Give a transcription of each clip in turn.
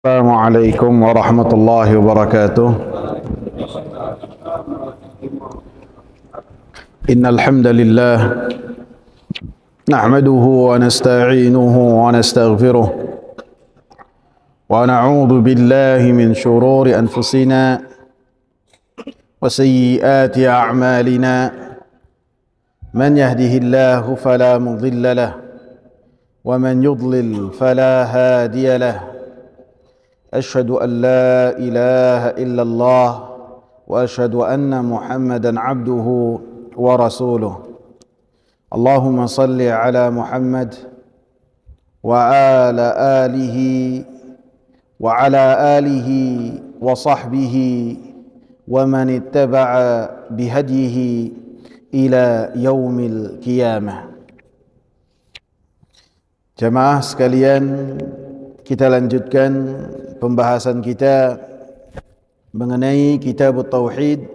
السلام عليكم ورحمة الله وبركاته. إن الحمد لله نحمده ونستعينه ونستغفره ونعوذ بالله من شرور أنفسنا وسيئات أعمالنا. من يهده الله فلا مضل له ومن يضلل فلا هادي له. أشهد أن لا إله إلا الله وأشهد أن محمدا عبده ورسوله. اللهم صل على محمد وعلى آله وصحبه ومن اتبع بهديه إلى يوم القيامة. Jamaah sekalian, kita lanjutkan pembahasan kita mengenai Kitab Tauhid.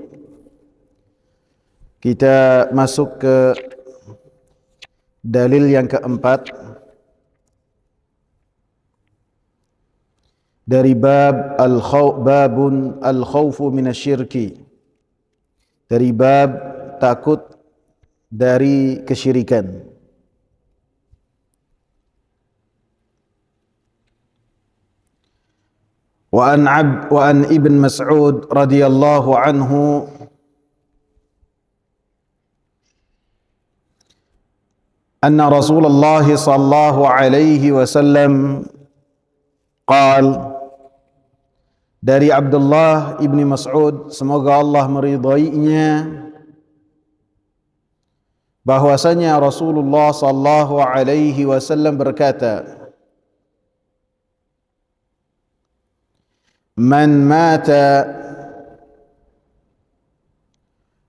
Kita masuk ke dalil yang keempat dari babun al-khawfu minasyirki, dari bab takut dari kesyirikan. وعن ابن مسعود رضي الله عنه أن رسول الله صلى الله عليه وسلم قال, dari Abdullah ibni Mas'ud, semoga Allah meridainya, bahwasanya Rasulullah sallallahu alaihi wasallam berkata, Man mata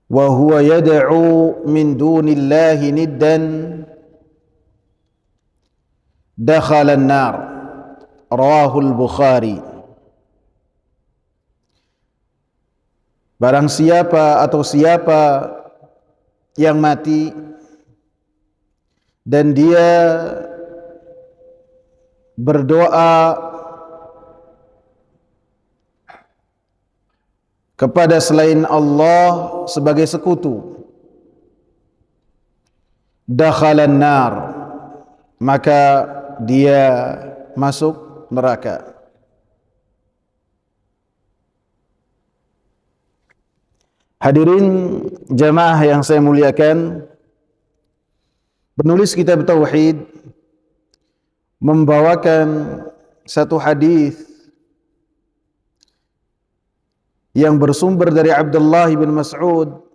wa huwa yad'u min dunillahi niddan dakhala an-nar. Rawahul Bukhari. Barang siapa atau siapa yang mati dan dia berdoa kepada selain Allah sebagai sekutu, dakhalan nar, maka dia masuk neraka. Hadirin jamaah yang saya muliakan, penulis kitab Tauhid membawakan satu hadis yang bersumber dari Abdullah bin Mas'ud,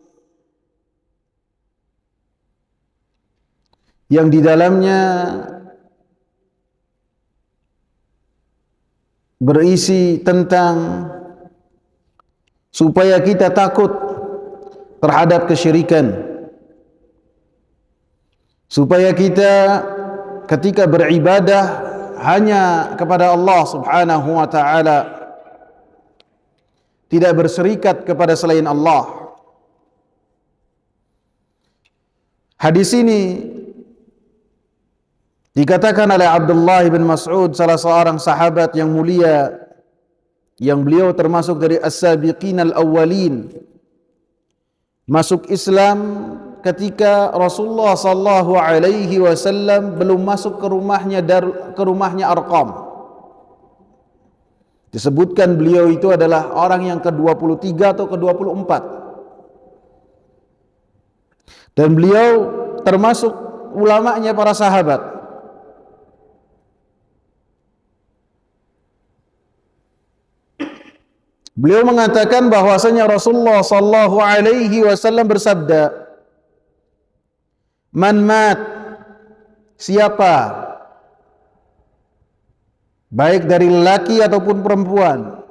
yang di dalamnya berisi tentang supaya kita takut terhadap kesyirikan, supaya kita ketika beribadah hanya kepada Allah Subhanahu wa ta'ala, tidak berserikat kepada selain Allah. Hadis ini dikatakan oleh Abdullah bin Mas'ud, salah seorang sahabat yang mulia, yang beliau termasuk dari as-sabiqin al-awwalin, masuk Islam ketika Rasulullah sallallahu alaihi wasallam belum masuk ke rumahnya Arqam. Disebutkan beliau itu adalah orang yang ke-23 atau ke-24. Dan beliau termasuk ulamanya para sahabat. Beliau mengatakan bahwasanya Rasulullah sallallahu alaihi wasallam bersabda, Man mat, siapa, baik dari lelaki ataupun perempuan,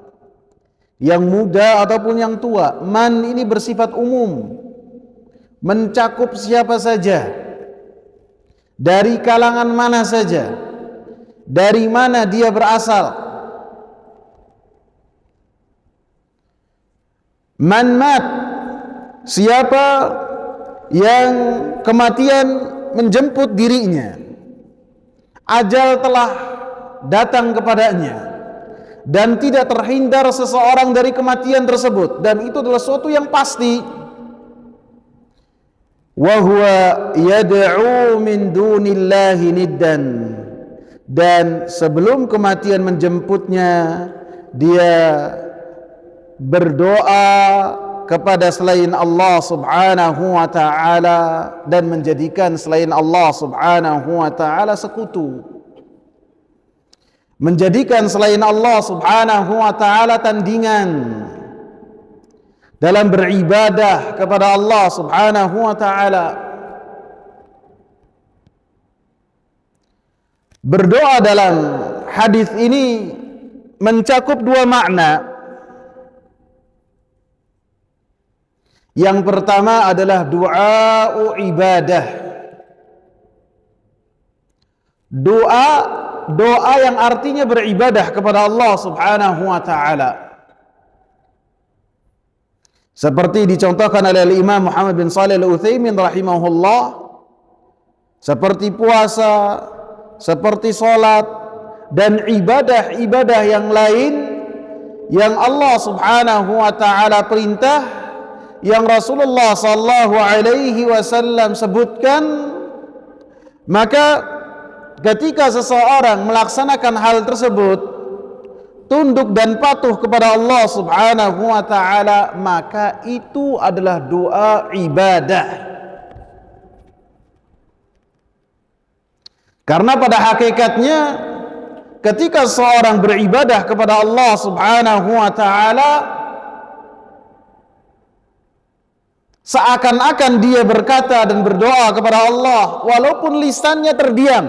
yang muda ataupun yang tua. Man ini bersifat umum, mencakup siapa saja, dari kalangan mana saja, dari mana dia berasal. Man mat, siapa yang kematian menjemput dirinya, ajal telah datang kepadanya, dan tidak terhindar seseorang dari kematian tersebut, dan itu adalah suatu yang pasti. Wa huwa yad'u min dunillahi niddan, dan sebelum kematian menjemputnya dia berdoa kepada selain Allah Subhanahu wa taala dan menjadikan selain Allah Subhanahu wa taala sekutu, menjadikan selain Allah Subhanahu wa taala tandingan dalam beribadah kepada Allah Subhanahu wa taala. Berdoa dalam hadis ini mencakup dua makna. Yang pertama adalah doa ibadah. Doa yang artinya beribadah kepada Allah Subhanahu wa taala. Seperti dicontohkan oleh Imam Muhammad bin Shalih Al-Utsaimin rahimahullah, seperti puasa, seperti salat dan ibadah-ibadah yang lain yang Allah Subhanahu wa taala perintah, yang Rasulullah sallallahu alaihi wasallam sebutkan. Maka ketika seseorang melaksanakan hal tersebut, tunduk dan patuh kepada Allah Subhanahu wa taala, maka itu adalah doa ibadah. Karena pada hakikatnya ketika seorang beribadah kepada Allah Subhanahu wa taala, seakan-akan dia berkata dan berdoa kepada Allah walaupun lisannya terdiam,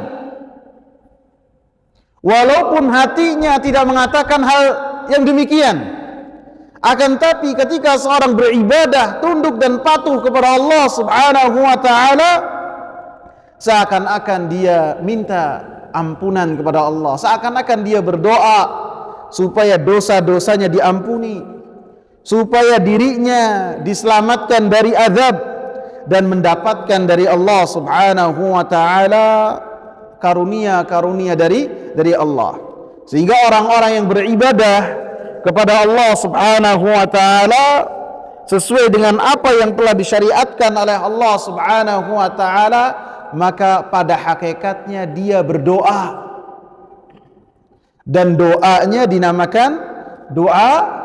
walaupun hatinya tidak mengatakan hal yang demikian. Akan tapi ketika seorang beribadah tunduk dan patuh kepada Allah Subhanahu wa taala, seakan-akan dia minta ampunan kepada Allah, seakan-akan dia berdoa supaya dosa-dosanya diampuni, supaya dirinya diselamatkan dari azab dan mendapatkan dari Allah Subhanahu wa taala karunia-karunia dari Allah. Sehingga orang-orang yang beribadah kepada Allah Subhanahu wa taala sesuai dengan apa yang telah disyariatkan oleh Allah Subhanahu wa taala, maka pada hakikatnya dia berdoa, dan doanya dinamakan doa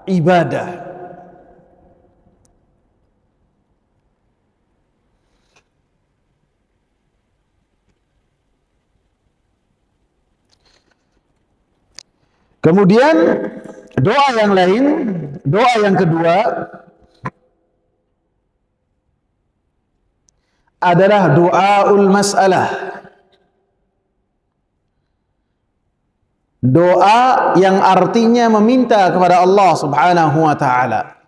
ibadah. Kemudian doa yang lain, doa yang kedua adalah doaul mas'alah. Doa yang artinya meminta kepada Allah Subhanahu wa taala.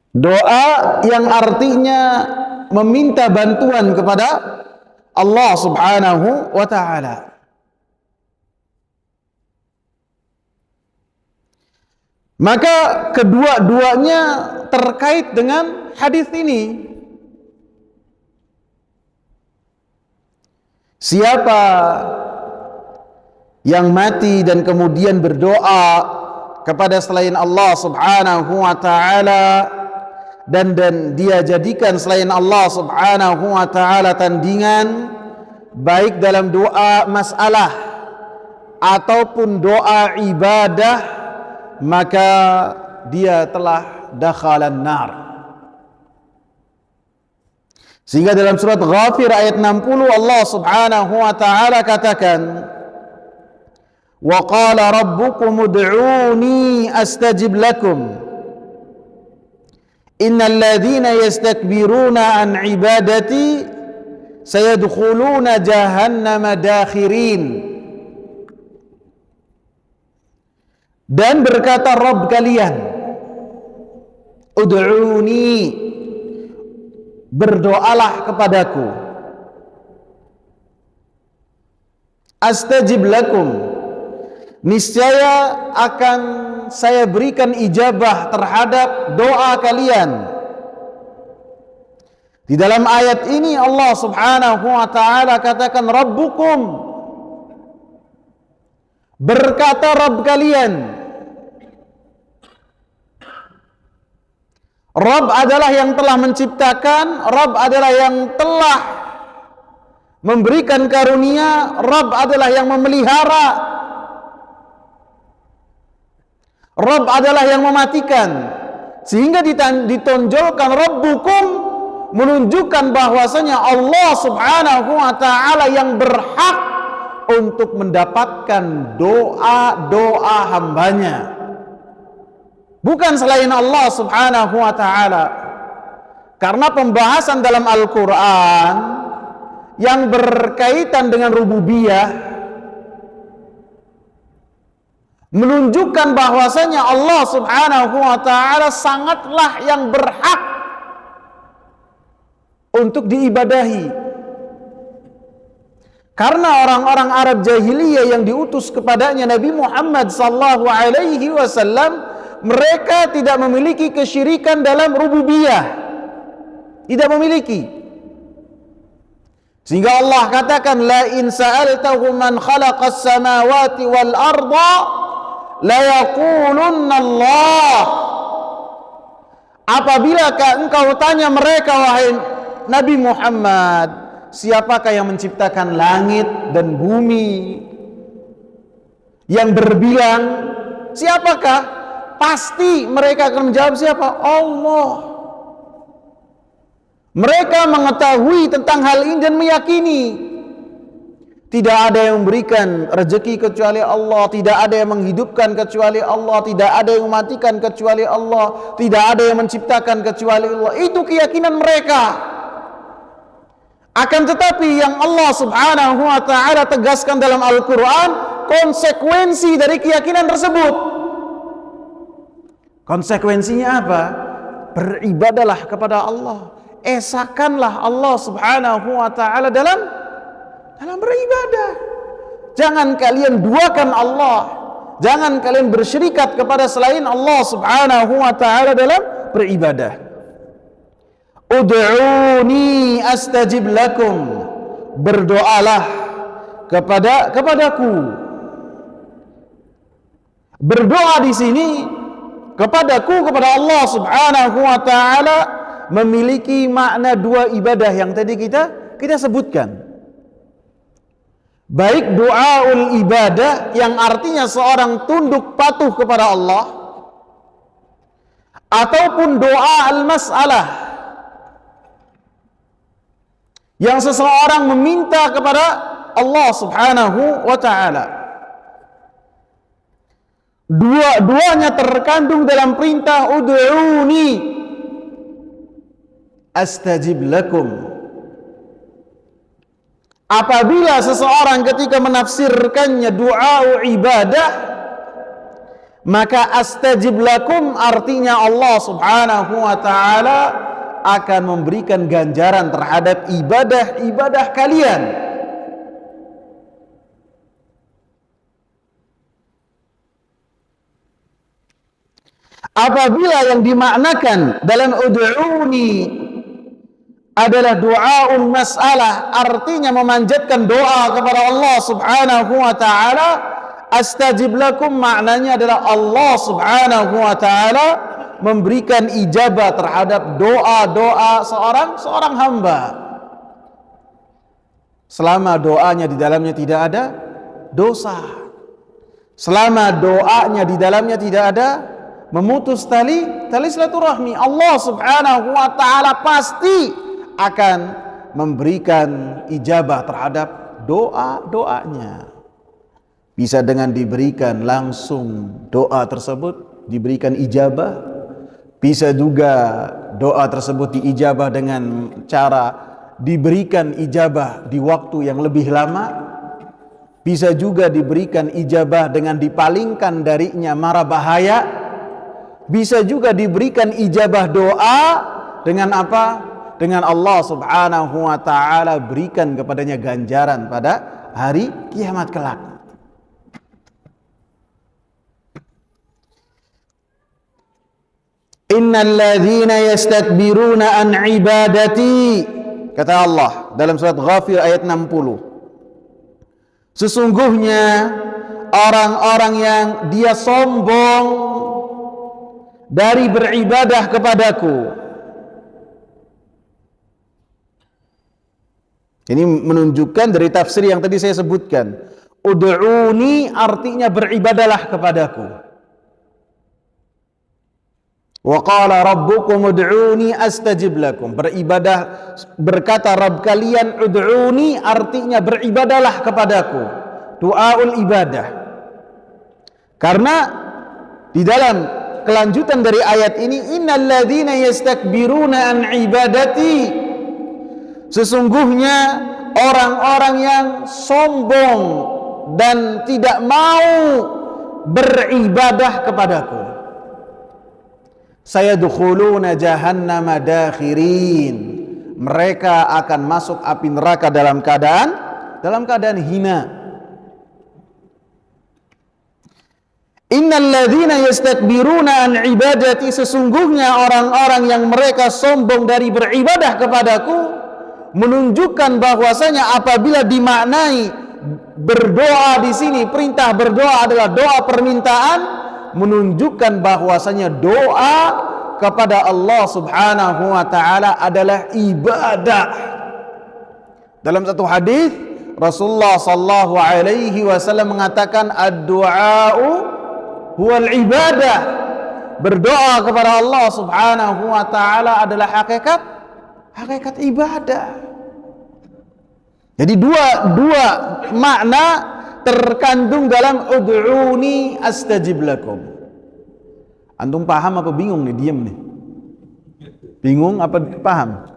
Doa yang artinya meminta bantuan kepada Allah Subhanahu wa taala. Maka kedua-duanya terkait dengan hadis ini. Siapa yang mati dan kemudian berdoa kepada selain Allah Subhanahu wa taala, dan dia jadikan selain Allah Subhanahu wa taala tandingan, baik dalam doa masalah ataupun doa ibadah, maka dia telah dakhalan nar. Sehingga dalam surat Ghafir ayat 60 Allah Subhanahu wa taala katakan, "Wa qala rabbukum ud'uni astajib lakum. Innal ladzina yastakbiruna an ibadati sayadkhuluna jahannama dakhirin." Dan berkata Rabb kalian, ud'uni, berdoalah kepadaku, astajib lakum, niscaya akan saya berikan ijabah terhadap doa kalian. Di dalam ayat ini Allah Subhanahu wa taala katakan Rabbukum, berkata Rabb kalian. Rabb adalah yang telah menciptakan, Rabb adalah yang telah memberikan karunia, Rabb adalah yang memelihara, Rabb adalah yang mematikan. Sehingga ditonjolkan Rabbukum, menunjukkan bahwasanya Allah Subhanahu wa taala yang berhak untuk mendapatkan doa-doa hambanya, bukan selain Allah Subhanahu wa taala. Karena pembahasan dalam Al-Qur'an yang berkaitan dengan rububiyah menunjukkan bahwasanya Allah Subhanahu wa taala sangatlah yang berhak untuk diibadahi. Karena orang-orang Arab jahiliyah yang diutus kepadanya Nabi Muhammad sallallahu alaihi wasallam, mereka tidak memiliki kesyirikan dalam rububiyah. Tidak memiliki. Sehingga Allah katakan la in sa'altahum man khalaqas samawati wal arda la yaqulunna Allah. Apabila engkau tanya mereka, wahai Nabi Muhammad, siapakah yang menciptakan langit dan bumi, yang berbilang siapakah? Pasti mereka akan menjawab siapa? Allah. Mereka mengetahui tentang hal ini dan meyakini tidak ada yang memberikan rezeki kecuali Allah, tidak ada yang menghidupkan kecuali Allah, tidak ada yang mematikan kecuali Allah, tidak ada yang menciptakan kecuali Allah. Itu keyakinan mereka. Akan tetapi yang Allah Subhanahu wa taala tegaskan dalam Al-Qur'an, konsekuensi dari keyakinan tersebut. Konsekuensinya apa? Beribadalah kepada Allah. Esakanlah Allah Subhanahu wa taala dalam beribadah. Jangan kalian duakan Allah. Jangan kalian bersyirikat kepada selain Allah Subhanahu wa taala dalam beribadah. Ud'uni astajib lakum. Berdoalah kepadaku. Berdoa di sini kepadaku, kepada Allah Subhanahu wa taala, memiliki makna dua ibadah yang tadi kita sebutkan. Baik doaul ibadah yang artinya seorang tunduk patuh kepada Allah, ataupun doa al-mas'alah yang seseorang meminta kepada Allah Subhanahu wa taala. Dua-duanya terkandung dalam perintah ud'uni astajib lakum. Apabila seseorang ketika menafsirkannya doa ibadah, maka astajib lakum artinya Allah Subhanahu wa taala akan memberikan ganjaran terhadap ibadah-ibadah kalian. Apabila yang dimaknakan dalam ud'uni adalah doaul mas'alah, artinya memanjatkan doa kepada Allah Subhanahu wa taala, astajib lakum maknanya adalah Allah Subhanahu wa taala memberikan ijabah terhadap doa-doa seorang hamba selama doanya di dalamnya tidak ada dosa, selama doanya di dalamnya tidak ada memutus tali silaturahmi. Allah Subhanahu wa taala pasti akan memberikan ijabah terhadap doa-doanya. Bisa dengan diberikan langsung doa tersebut diberikan ijabah, bisa juga doa tersebut diijabah dengan cara diberikan ijabah di waktu yang lebih lama, bisa juga diberikan ijabah dengan dipalingkan darinya mara bahaya, bisa juga diberikan ijabah doa dengan apa? Dengan Allah Subhanahu wa taala berikan kepadanya ganjaran pada hari kiamat kelak. Innal ladzina yastakbiruna an ibadati, kata Allah dalam surat Ghafir ayat 60. Sesungguhnya orang-orang yang dia sombong dari beribadah kepadaku. Ini menunjukkan dari tafsir yang tadi saya sebutkan. Ud'uni artinya beribadalah kepadaku. Wa qala rabbukum ud'uni astajib lakum. Beribadah, berkata Rabb kalian ud'uni artinya beribadalah kepadaku. Du'aul ibadah. Karena di dalam kelanjutan dari ayat ini, innal ladzina yastakbiruna an ibadati, sesungguhnya orang-orang yang sombong dan tidak mau beribadah kepadaku, sayadkhuluna jahannama dakhirin, mereka akan masuk api neraka dalam keadaan hina. Innal ladzina yastakbiruna an ibadati, sesungguhnya orang-orang yang mereka sombong dari beribadah kepadaku, menunjukkan bahwasanya apabila dimaknai berdoa di sini, perintah berdoa adalah doa permintaan, menunjukkan bahwasanya doa kepada Allah Subhanahu wa taala adalah ibadah. Dalam satu hadis Rasulullah sallallahu alaihi wasallam mengatakan ad-du'a'u huwal ibadah. Berdoa kepada Allah Subhanahu wa taala adalah hakikat ibadah. Jadi dua makna terkandung dalam ud'uni astajib lakum. Antum paham apa bingung nih? Diam nih. Bingung apa paham?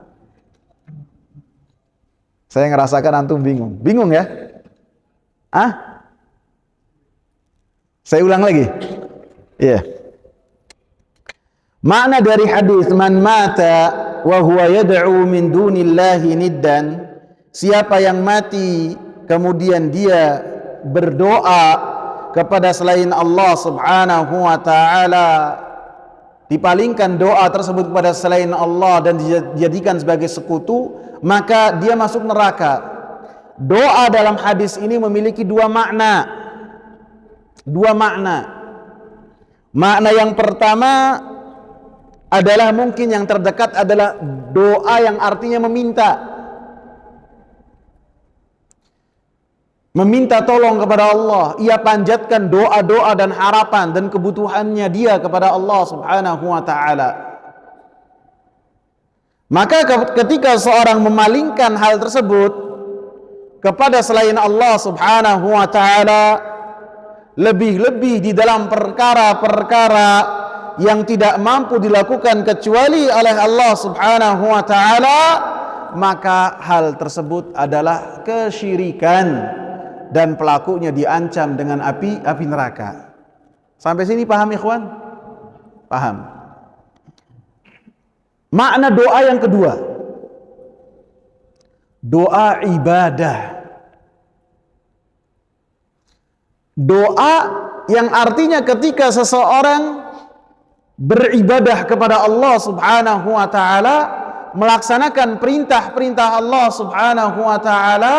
Saya ngerasakan antum bingung. Bingung ya? Saya ulang lagi. Iya. Makna dari hadis man mata wa huwa yad'u min dunillahi niddan, siapa yang mati kemudian dia berdoa kepada selain Allah Subhanahu wa taala, dipalingkan doa tersebut kepada selain Allah dan dijadikan sebagai sekutu, maka dia masuk neraka. Doa dalam hadis ini memiliki dua makna. Makna yang pertama adalah mungkin yang terdekat adalah doa yang artinya meminta tolong kepada Allah. Ia panjatkan doa-doa dan harapan dan kebutuhannya dia kepada Allah Subhanahu wa taala. Maka ketika seorang memalingkan hal tersebut kepada selain Allah Subhanahu wa taala, lebih-lebih di dalam perkara-perkara yang tidak mampu dilakukan kecuali oleh Allah Subhanahu wa taala, maka hal tersebut adalah kesyirikan dan pelakunya diancam dengan api neraka. Sampai sini paham ikhwan? Paham. Makna doa yang kedua, doa ibadah. Doa yang artinya ketika seseorang beribadah kepada Allah Subhanahu wa taala, melaksanakan perintah-perintah Allah Subhanahu wa taala,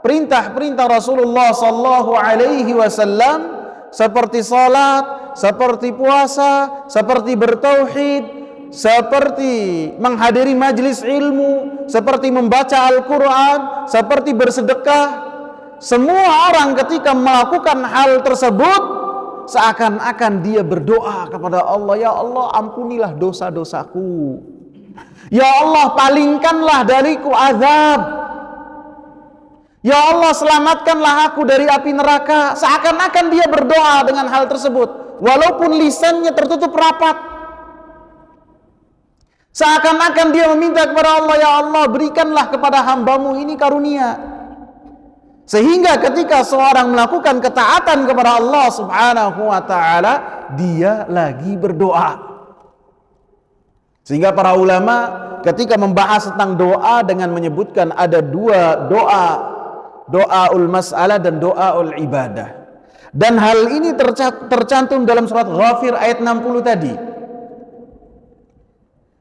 perintah-perintah Rasulullah sallallahu alaihi wasallam, seperti salat, seperti puasa, seperti bertauhid, seperti menghadiri majlis ilmu, seperti membaca Al-Qur'an, seperti bersedekah. Semua orang ketika melakukan hal tersebut seakan-akan dia berdoa kepada Allah, ya Allah ampunilah dosa-dosaku, ya Allah palingkanlah dariku azab, ya Allah selamatkanlah aku dari api neraka. Seakan-akan dia berdoa dengan hal tersebut walaupun lisannya tertutup rapat. Seakan-akan dia meminta kepada Allah, ya Allah berikanlah kepada hambamu ini karunia. Sehingga ketika seorang melakukan ketaatan kepada Allah Subhanahu wa taala, dia lagi berdoa. Sehingga para ulama ketika membahas tentang doa dengan menyebutkan ada dua doa, doaul mas'alah dan doaul ibadah. Dan hal ini tercantum dalam surat Ghafir ayat 60 tadi.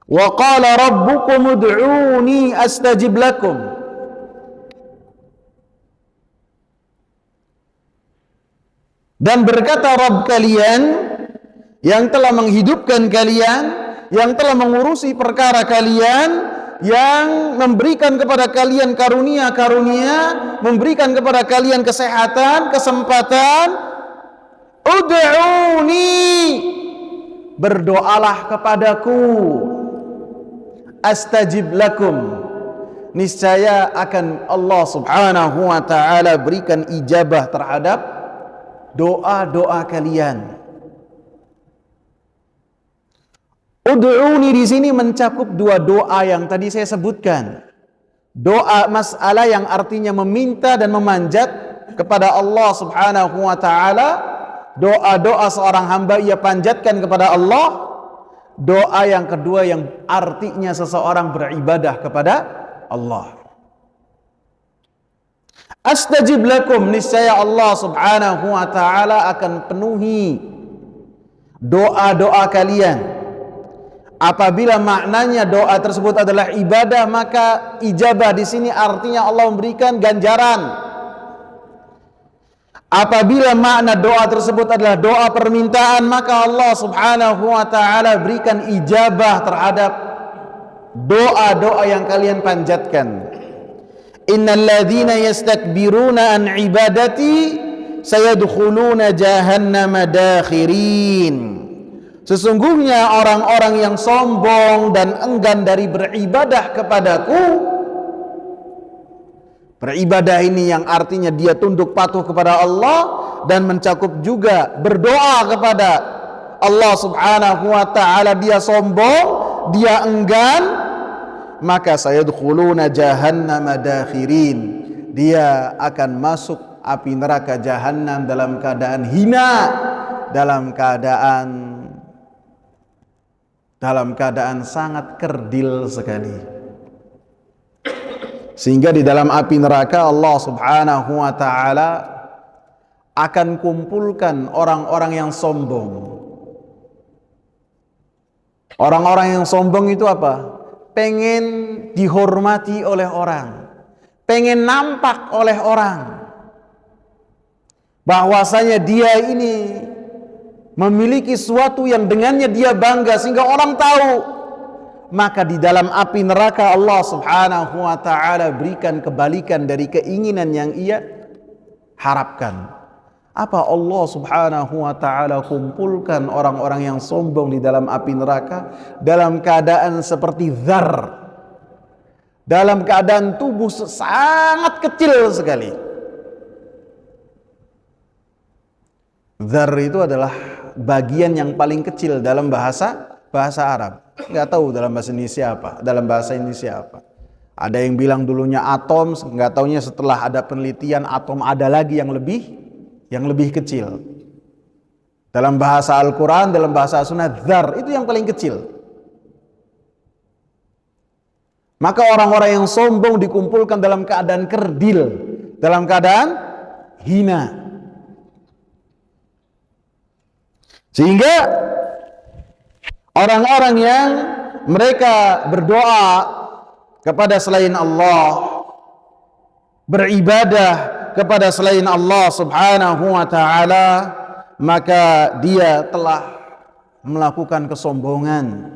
Wa qala rabbukum ud'uni astajib lakum. Dan berkata Rabb kalian yang telah menghidupkan kalian, yang telah mengurusi perkara kalian, yang memberikan kepada kalian karunia-karunia, memberikan kepada kalian kesehatan, kesempatan, ud'uni, berdoalah kepadaku, astajib lakum, niscaya akan Allah subhanahu wa ta'ala berikan ijabah terhadap doa-doa kalian. Ud'uni di sini mencakup dua doa yang tadi saya sebutkan. Doa mas'alah yang artinya meminta dan memanjat kepada Allah subhanahu wa ta'ala. Doa-doa seorang hamba ia panjatkan kepada Allah. Doa yang kedua yang artinya seseorang beribadah kepada Allah. Astajib lakum, niscaya Allah subhanahu wa ta'ala akan penuhi doa-doa kalian. Apabila maknanya doa tersebut adalah ibadah, maka ijabah di sini artinya Allah memberikan ganjaran. Apabila makna doa tersebut adalah doa permintaan, maka Allah subhanahu wa ta'ala berikan ijabah terhadap doa-doa yang kalian panjatkan. Innal ladzina yastakbiruna an ibadati sayadkhuluna jahannama dakhirin. Sesungguhnya orang-orang yang sombong dan enggan dari beribadah kepadaku, beribadah ini yang artinya dia tunduk patuh kepada Allah dan mencakup juga berdoa kepada Allah subhanahu wa ta'ala, dia sombong, dia enggan, maka sayadkhuluna jahannama dakhirin, dia akan masuk api neraka jahannam dalam keadaan hina, dalam keadaan sangat kerdil sekali. Sehingga di dalam api neraka Allah subhanahu wa ta'ala akan kumpulkan orang-orang yang sombong. Orang-orang yang sombong itu apa? Pengen dihormati oleh orang, pengen nampak oleh orang bahwasanya dia ini memiliki sesuatu yang dengannya dia bangga sehingga orang tahu. Maka di dalam api neraka Allah subhanahu wa ta'ala berikan kebalikan dari keinginan yang ia harapkan. Apa? Allah subhanahu wa ta'ala kumpulkan orang-orang yang sombong di dalam api neraka dalam keadaan seperti dzar, dalam keadaan tubuh sangat kecil sekali. Dzar itu adalah bagian yang paling kecil dalam bahasa Arab. Nggak tahu dalam bahasa Indonesia apa. Ada yang bilang dulunya atom, nggak taunya setelah ada penelitian atom ada lagi yang lebih kecil. Dalam bahasa Al-Quran, dalam bahasa Sunnah, dzar itu yang paling kecil. Maka orang-orang yang sombong dikumpulkan dalam keadaan kerdil, dalam keadaan hina. Sehingga orang-orang yang mereka berdoa kepada selain Allah, beribadah kepada selain Allah subhanahu wa ta'ala, maka dia telah melakukan kesombongan,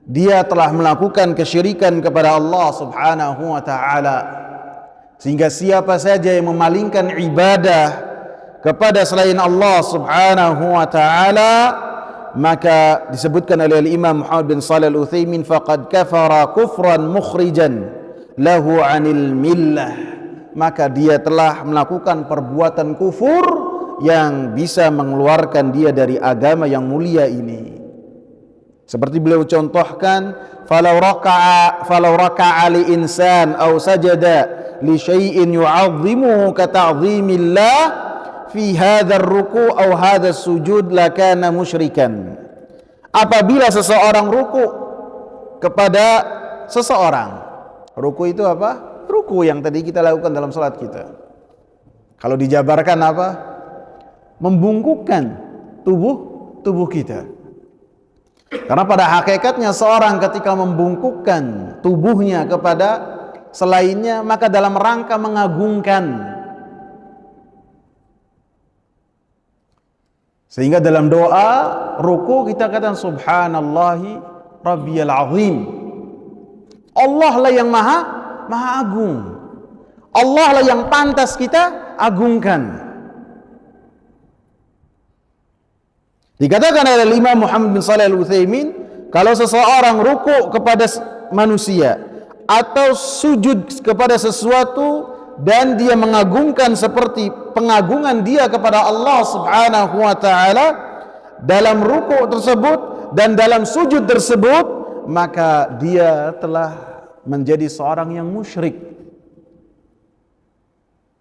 dia telah melakukan kesyirikan kepada Allah subhanahu wa ta'ala. Sehingga siapa saja yang memalingkan ibadah kepada selain Allah subhanahu wa ta'ala, maka disebutkan oleh Imam Muhammad bin Shalih Al-Utsaimin, faqad kafara kufran mukhrijan lahu 'anil millah, maka dia telah melakukan perbuatan kufur yang bisa mengeluarkan dia dari agama yang mulia ini. Seperti beliau contohkan, falau raka'a li insan aw sajada li syai'in yu'azzimuhu ka ta'zimillah fi hadzal ruku' aw hadzal sujud lakana musyrikan. Apabila seseorang ruku kepada seseorang, ruku itu apa? Ruku yang tadi kita lakukan dalam salat kita. Kalau dijabarkan apa? Membungkukkan tubuh kita. Karena pada hakikatnya seorang ketika membungkukkan tubuhnya kepada selainnya, maka dalam rangka mengagungkan. Sehingga dalam doa ruku kita katakan subhanallahi rabbiyal azim. Allah lah yang maha agung. Allah lah yang pantas kita agungkan. Dikatakan oleh Imam Muhammad bin Shalih Al-Utsaimin, kalau seseorang ruku kepada manusia atau sujud kepada sesuatu dan dia mengagungkan seperti pengagungan dia kepada Allah Subhanahu wa taala dalam ruku tersebut dan dalam sujud tersebut, maka dia telah menjadi seorang yang musyrik.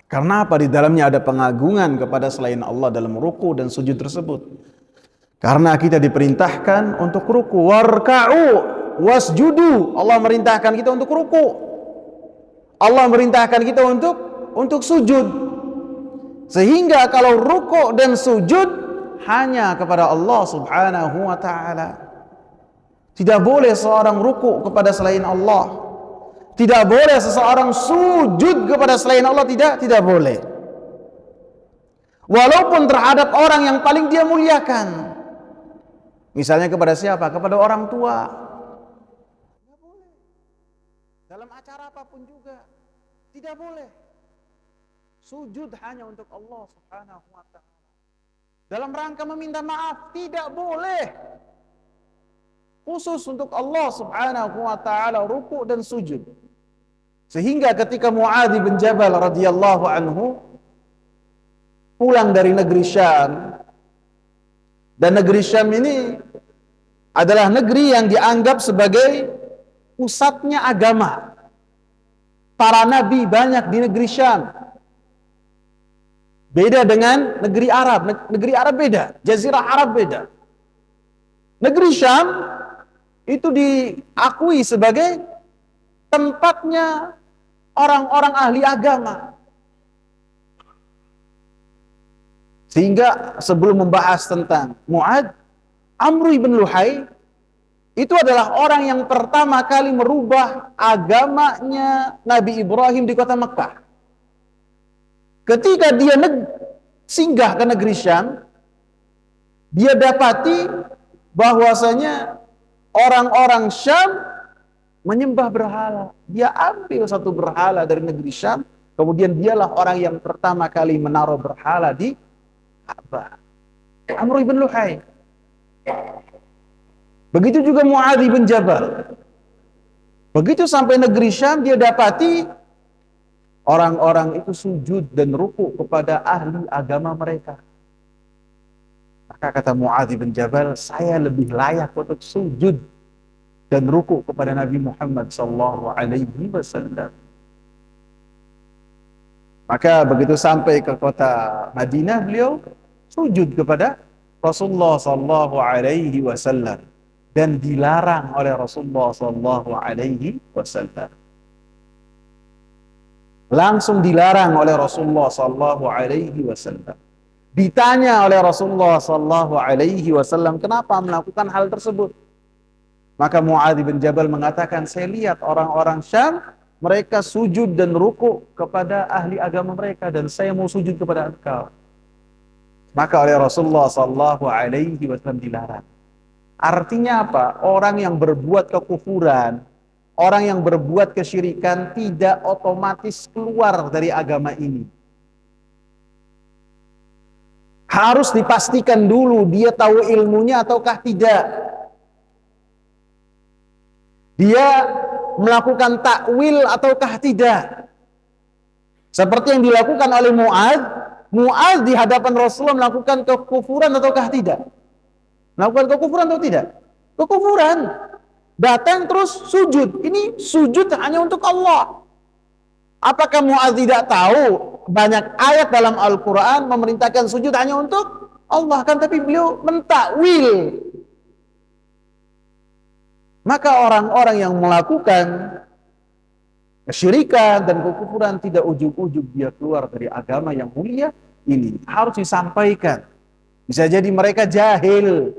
Karena apa? Di dalamnya ada pengagungan kepada selain Allah dalam ruku dan sujud tersebut. Karena kita diperintahkan untuk ruku, warka'u wasjudu. Allah merintahkan kita untuk ruku. Allah merintahkan kita untuk sujud. Sehingga kalau ruku dan sujud hanya kepada Allah Subhanahu wa taala. Tidak boleh seorang ruku kepada selain Allah. Tidak boleh seseorang sujud kepada selain Allah, tidak boleh. Walaupun terhadap orang yang paling dia muliakan. Misalnya kepada siapa? Kepada orang tua. Tidak boleh. Dalam acara apapun juga tidak boleh. Sujud hanya untuk Allah Subhanahu wa taala. Dalam rangka meminta maaf tidak boleh. Khusus untuk Allah Subhanahu wa taala ruku dan sujud. Sehingga ketika Muadz bin Jabal radhiyallahu anhu pulang dari negeri Syam, dan negeri Syam ini adalah negeri yang dianggap sebagai pusatnya agama. Para nabi banyak di negeri Syam. Beda dengan negeri Arab. Negeri Arab beda, Jazirah Arab beda. Negeri Syam itu diakui sebagai tempatnya orang-orang ahli agama. Sehingga sebelum membahas tentang Mu'adz, Amr ibn Luhai itu adalah orang yang pertama kali merubah agamanya Nabi Ibrahim di kota Mekah. Ketika dia singgah ke negeri Syam, dia dapati bahwasanya orang-orang Syam menyembah berhala. Dia ambil satu berhala dari negeri Syam, kemudian dialah orang yang pertama kali menaruh berhala di Ka'bah. Amr ibn Luhai. Begitu juga Muadz bin Jabal. Begitu sampai negeri Syam, dia dapati orang-orang itu sujud dan ruku kepada ahli agama mereka. Maka kata Muadz bin Jabal, saya lebih layak untuk sujud dan ruku kepada Nabi Muhammad sallallahu alaihi wasallam. Maka begitu sampai ke kota Madinah, beliau sujud kepada Rasulullah sallallahu alaihi wasallam dan dilarang oleh Rasulullah sallallahu alaihi wasallam. Langsung dilarang oleh Rasulullah sallallahu alaihi wasallam. Ditanya oleh Rasulullah sallallahu alaihi wasallam, kenapa melakukan hal tersebut? Maka Muadz bin Jabal mengatakan, saya lihat orang-orang Syam, mereka sujud dan ruku kepada ahli agama mereka, dan saya mau sujud kepada engkau. Maka oleh Rasulullah sallallahu alaihi wasallam dilarang. Artinya apa? Orang yang berbuat kekufuran, orang yang berbuat kesyirikan tidak otomatis keluar dari agama ini. Harus dipastikan dulu dia tahu ilmunya ataukah tidak. Dia melakukan takwil ataukah tidak. Seperti yang dilakukan oleh Muadz. Muadz di hadapan Rasulullah melakukan kekufuran ataukah tidak? Melakukan kekufuran atau tidak? Kekufuran. Datang terus sujud. Ini sujud hanya untuk Allah. Apakah Muadz tidak tahu banyak ayat dalam Al-Quran memerintahkan sujud hanya untuk Allah? Kan tapi beliau mentakwil. Maka orang-orang yang melakukan kesyirikan dan kekufuran tidak ujug-ujug dia keluar dari agama yang mulia ini. Harus disampaikan. Bisa jadi mereka jahil.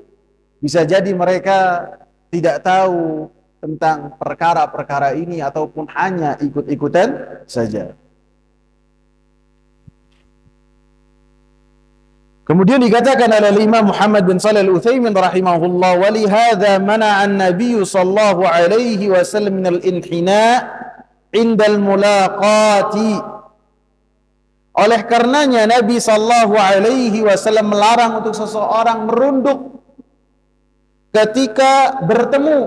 Bisa jadi mereka tidak tahu tentang perkara-perkara ini ataupun hanya ikut-ikutan saja. Kemudian dikatakan oleh Imam Muhammad bin Shalih Al-Utsaimin rahimahullah, wa li hadza mana'a an-nabiy sallallahu alaihi wasallam min al-inhina' indal mulaqati. Oleh karenanya Nabi sallallahu alaihi wasallam melarang untuk seseorang merunduk ketika bertemu.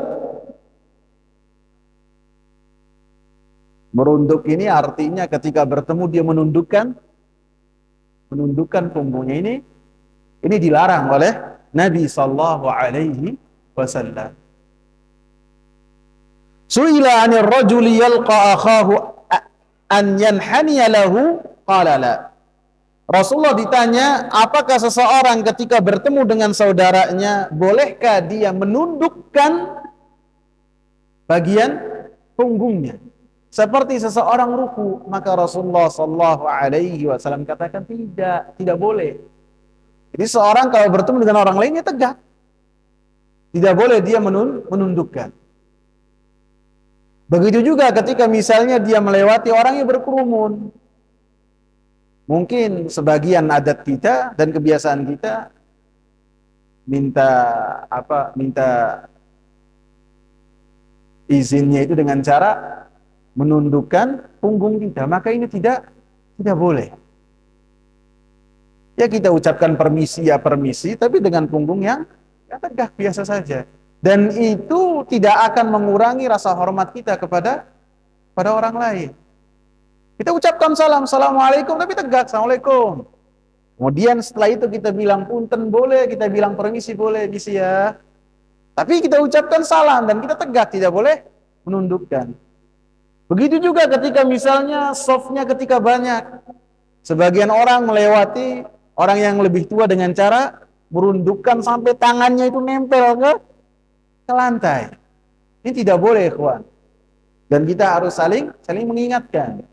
Merunduk ini artinya ketika bertemu dia menundukkan punggungnya. Ini dilarang oleh Nabi sallallahu alaihi wasallam. Su'ila 'anil rajuli yalqa akhahu an yanhaniya lahu qala la. Rasulullah ditanya, apakah seseorang ketika bertemu dengan saudaranya bolehkah dia menundukkan bagian punggungnya seperti seseorang ruku? Maka Rasulullah sallallahu alaihi wasallam katakan tidak boleh. Jadi seorang kalau bertemu dengan orang lainnya tegak. Tidak boleh dia menundukkan. Begitu juga ketika misalnya dia melewati orang yang berkerumun. Mungkin sebagian adat kita dan kebiasaan kita minta izinnya itu dengan cara menundukkan punggung kita. Maka ini tidak boleh. Ya kita ucapkan permisi ya permisi, tapi dengan punggung yang tegak biasa saja. Dan itu tidak akan mengurangi rasa hormat kita kepada orang lain. Kita ucapkan salam, assalamualaikum, tapi tegak, assalamualaikum. Kemudian setelah itu kita bilang punten boleh, kita bilang permisi boleh, bisa ya. Tapi kita ucapkan salam dan kita tegak, tidak boleh menundukkan. Begitu juga ketika misalnya softnya ketika banyak. Sebagian orang melewati orang yang lebih tua dengan cara merundukkan sampai tangannya itu nempel ke lantai. Ini tidak boleh, ikhwan. Dan kita harus saling mengingatkan.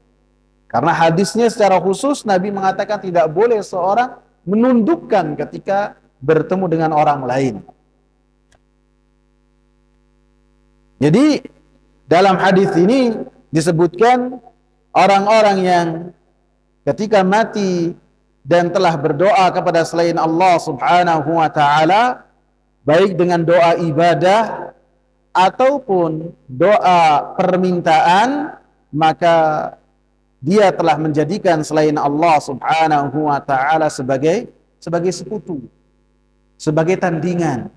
Karena hadisnya secara khusus Nabi mengatakan tidak boleh seorang menundukkan ketika bertemu dengan orang lain. Jadi dalam hadis ini disebutkan orang-orang yang ketika mati dan telah berdoa kepada selain Allah subhanahu wa ta'ala, baik dengan doa ibadah ataupun doa permintaan, maka dia telah menjadikan selain Allah subhanahu wa ta'ala sebagai sekutu, sebagai tandingan.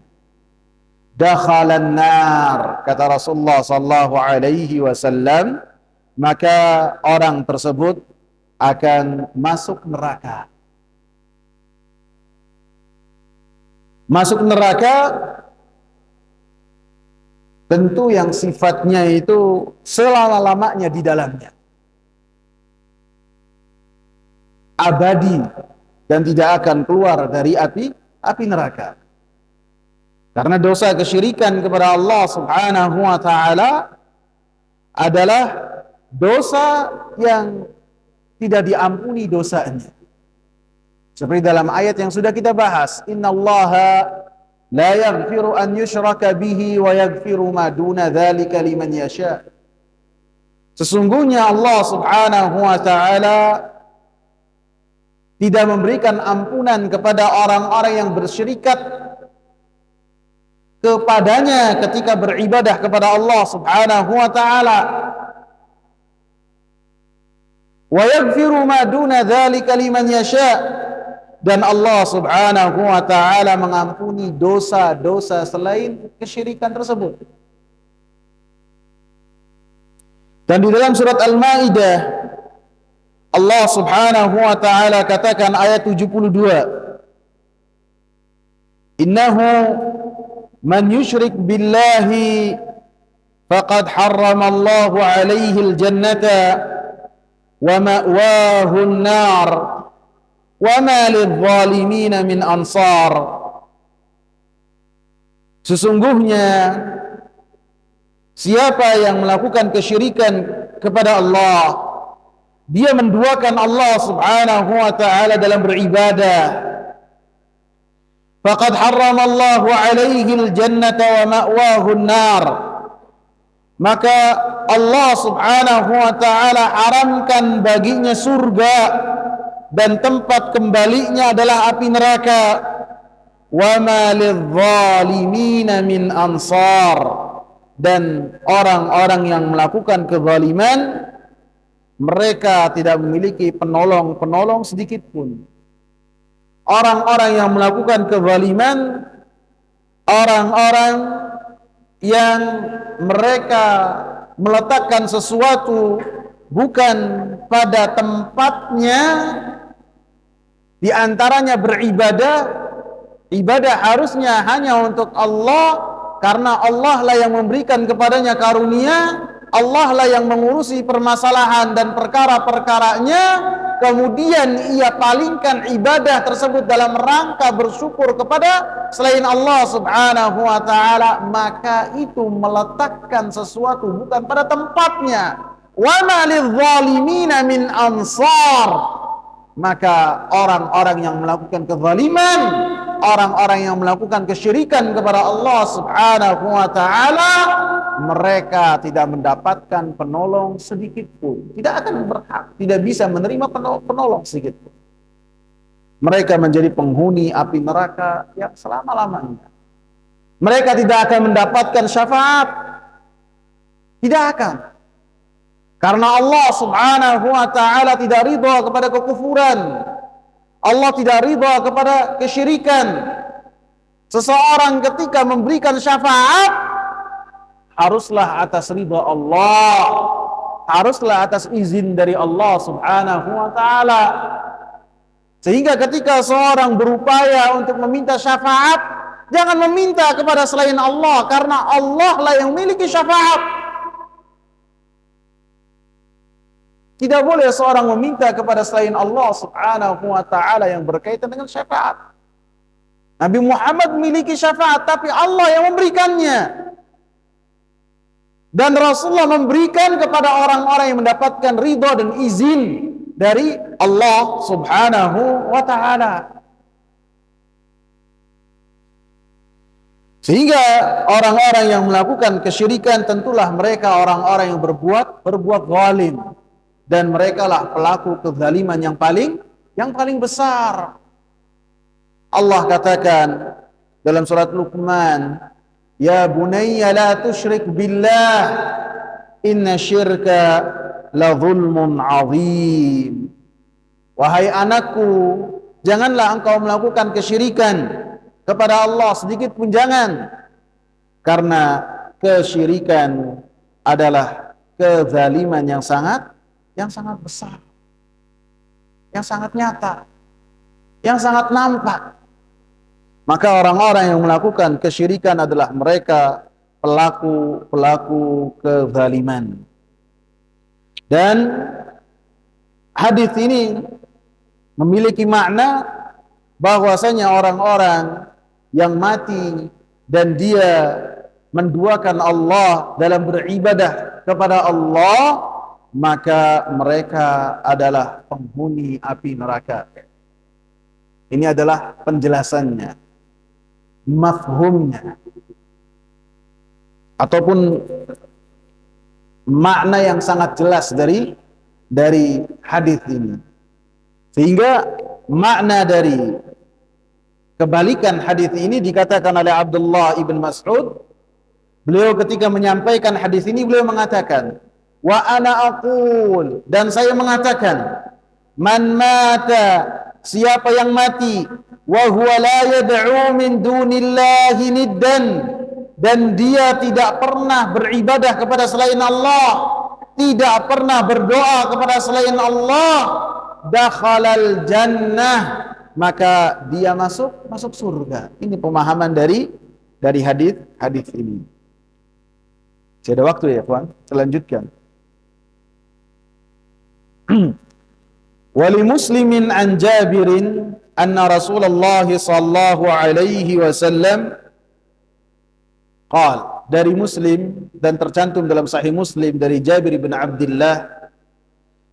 Dakhalan nar, kata Rasulullah sallallahu alaihi wasallam, maka orang tersebut akan masuk neraka. Masuk neraka tentu yang sifatnya itu selama-lamanya di dalamnya, abadi, dan tidak akan keluar dari api neraka. Karena dosa kesyirikan kepada Allah subhanahu wa ta'ala adalah dosa yang tidak diampuni dosanya. Seperti dalam ayat yang sudah kita bahas, innallaha la yaghfiru an yushraka bihi wa yaghfiru ma duna dzalika liman yasha. Sesungguhnya Allah subhanahu wa ta'ala tidak memberikan ampunan kepada orang-orang yang bersyirikat kepadanya ketika beribadah kepada Allah subhanahu wa ta'ala. Wa yaghfiru ma duna dzalika liman yasha. Dan Allah subhanahu wa ta'ala mengampuni dosa-dosa selain kesyirikan tersebut. Dan di dalam surat Al-Ma'idah, Allah subhanahu wa ta'ala katakan ayat 72, innahu man yushrik billahi faqad harrama Allahu alaihi al-jannata wa ma'wahu an-nar wa ma lidh-dhalimin min ansar. Sesungguhnya siapa yang melakukan kesyirikan kepada Allah, dia menduakan Allah subhanahu wa ta'ala dalam beribadah, faqad harramallahu alaihi al-jannata wa ma'wahu an-nar. Maka Allah subhanahu wa ta'ala haramkan baginya surga dan tempat kembalinya adalah api neraka. Wa ma lidh-dhalimina min ansar. Dan orang-orang yang melakukan kezaliman, mereka tidak memiliki penolong sedikit pun. Orang-orang yang melakukan kezaliman, orang-orang yang mereka meletakkan sesuatu bukan pada tempatnya, di antaranya beribadah. Ibadah harusnya hanya untuk Allah, karena Allah lah yang memberikan kepadanya karunia, Allah lah yang mengurusi permasalahan dan perkara-perkaranya. Kemudian ia palingkan ibadah tersebut dalam rangka bersyukur kepada selain Allah subhanahu wa ta'ala, maka itu meletakkan sesuatu bukan pada tempatnya. Wa ma lidh-dhalimina min ansar. Maka orang-orang yang melakukan kezaliman, orang-orang yang melakukan kesyirikan kepada Allah subhanahu wa ta'ala, mereka tidak mendapatkan penolong sedikit pun. Tidak akan berhak, tidak bisa menerima penolong sedikit pun. Mereka menjadi penghuni api neraka yang selama-lamanya. Mereka tidak akan mendapatkan syafaat. Tidak akan. Karena Allah subhanahu wa ta'ala tidak ridha kepada kekufuran. Allah tidak ridha kepada kesyirikan. Seseorang ketika memberikan syafaat, haruslah atas ridha Allah, haruslah atas izin dari Allah subhanahu wa ta'ala. Sehingga ketika seorang berupaya untuk meminta syafaat, jangan meminta kepada selain Allah, karena Allah lah yang memiliki syafaat. Tidak boleh seorang meminta kepada selain Allah subhanahu wa ta'ala yang berkaitan dengan syafaat. Nabi Muhammad memiliki syafaat, tapi Allah yang memberikannya. Dan Rasulullah memberikan kepada orang-orang yang mendapatkan ridha dan izin dari Allah subhanahu wa ta'ala. Sehingga orang-orang yang melakukan kesyirikan tentulah mereka orang-orang yang berbuat zalim. Dan mereka lah pelaku kezaliman yang paling besar. Allah katakan dalam surat Luqman, ya bunayya la tusyrik billah, inna syirka la zulmun azim. Wahai anakku, janganlah engkau melakukan kesyirikan kepada Allah, sedikit pun jangan. Karena kesyirikan adalah kezaliman yang sangat besar, yang sangat nyata, yang sangat nampak. Maka orang-orang yang melakukan kesyirikan adalah mereka pelaku kezaliman. Dan hadis ini memiliki makna bahwasanya orang-orang yang mati dan dia menduakan Allah dalam beribadah kepada Allah, maka mereka adalah penghuni api neraka. Ini adalah penjelasannya, mafhumnya, ataupun makna yang sangat jelas dari hadis ini. Sehingga makna dari kebalikan hadis ini dikatakan oleh Abdullah ibn Mas'ud. Beliau ketika menyampaikan hadis ini, beliau mengatakan, wa ana aqul, dan saya mengatakan, man mata, siapa yang mati, wa huwa la yad'u min dunillahi niddan, dan dia tidak pernah beribadah kepada selain Allah, tidak pernah berdoa kepada selain Allah, dakhalal jannah, maka dia masuk surga. Ini pemahaman dari hadis ini. Masih ada waktu ya, kawan? Selanjutkan. Wali muslimin an Jabirin anna Rasulullah sallallahu alaihi wasallam qala, dari Muslim dan tercantum dalam Sahih Muslim dari Jabir bin Abdullah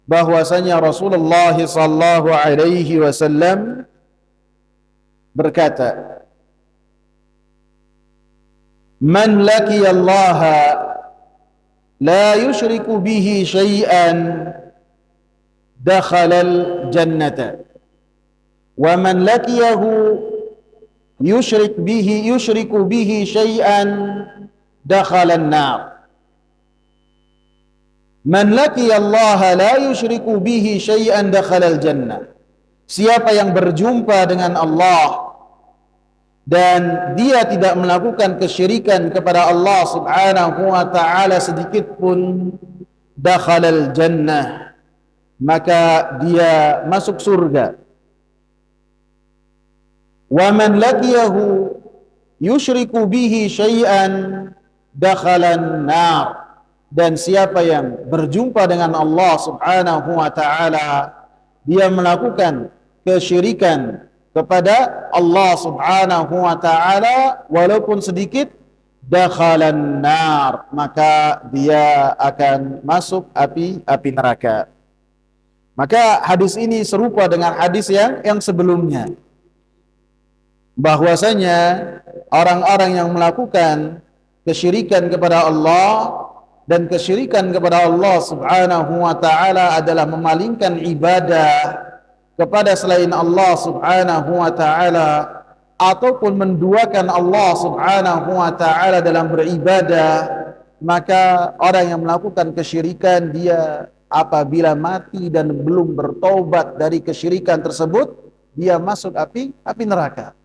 bahwasanya Rasulullah sallallahu alaihi wasallam berkata, Man laqiyallaha la yushriku bihi syai'an dakhalal jannata wa man laqiyahu yushriku bihi syai'an dakhalan nar. Man laqiyallaha la yushriku bihi syai'an dakhalal jannah. Siapa yang berjumpa dengan Allah dan dia tidak melakukan kesyirikan kepada Allah Subhanahu wa taala sedikit pun, dakhalal jannah, maka dia masuk surga. Wa man laqiyahu yusyriku bihi syai'an dakhalan nar. Dan siapa yang berjumpa dengan Allah Subhanahu wa taala, dia melakukan kesyirikan kepada Allah Subhanahu wa taala walaupun sedikit, dakhalan nar, maka dia akan masuk api neraka. Maka hadis ini serupa dengan hadis yang sebelumnya, bahwasanya orang-orang yang melakukan kesyirikan kepada Allah dan kesyirikan kepada Allah Subhanahu wa taala adalah memalingkan ibadah kepada selain Allah Subhanahu wa taala ataupun menduakan Allah Subhanahu wa taala dalam beribadah, maka orang yang melakukan kesyirikan, dia apabila mati dan belum bertaubat dari kesyirikan tersebut, dia masuk api neraka.